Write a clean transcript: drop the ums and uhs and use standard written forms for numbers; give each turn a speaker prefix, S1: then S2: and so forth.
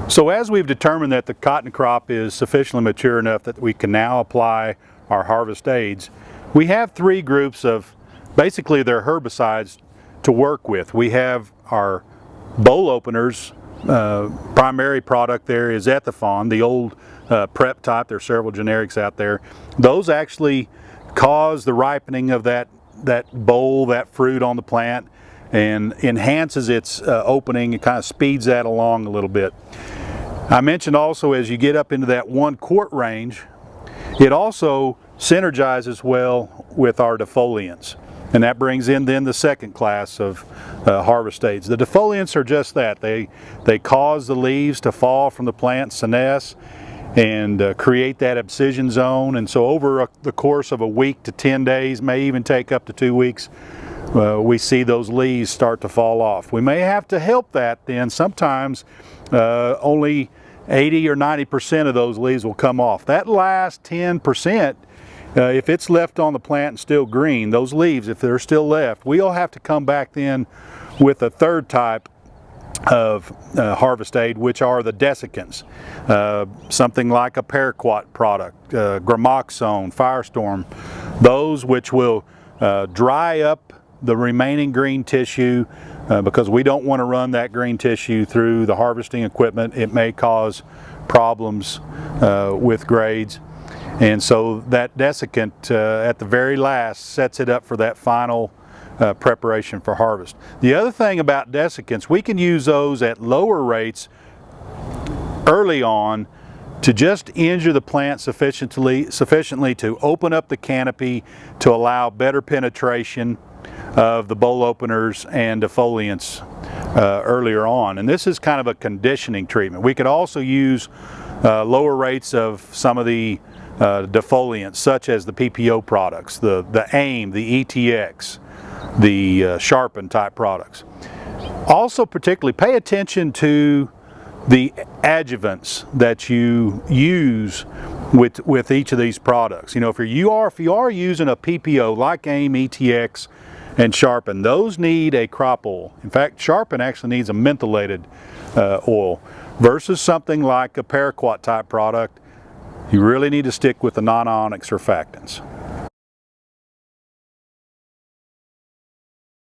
S1: So as we've determined that the cotton crop is sufficiently mature enough that we can now apply our harvest aids, we have three groups of basically they're herbicides to work with. We have our boll openers. Primary product there is Ethifon, the old prep type. There are several generics out there. Those actually cause the ripening of that boll, that fruit on the plant, and enhances its opening. It kind of speeds that along a little bit. I mentioned also as you get up into that 1 quart range, it also synergizes well with our defoliants. And that brings in then the second class of harvest aids. The defoliants are just that. They cause the leaves to fall from the plant, senesce, and create that abscission zone. And so over the course of a week to 10 days, may even take up to 2 weeks, we see those leaves start to fall off. We may have to help that then. Sometimes only 80 or 90% of those leaves will come off. That last 10%, if it's left on the plant and still green, those leaves, if they're still left, we'll have to come back then with a third type of harvest aid, which are the desiccants. Something like a paraquat product, Gramoxone, Firestorm, those which will dry up the remaining green tissue, because we don't want to run that green tissue through the harvesting equipment. It may cause problems with grades. And so that desiccant at the very last sets it up for that final preparation for harvest. The other thing about desiccants, we can use those at lower rates early on to just injure the plant sufficiently to open up the canopy to allow better penetration of the boll openers and defoliants earlier on. And this is kind of a conditioning treatment. We could also use lower rates of some of the defoliants, such as the PPO products, the AIM, the ETX, the Sharpen type products. Also particularly pay attention to the adjuvants that you use with each of these products. You know, if you are using a PPO like AIM, ETX, and Sharpen, those need a crop oil. In fact, Sharpen actually needs a mentholated oil versus something like a paraquat type product. You really need to stick with the non-ionic surfactants.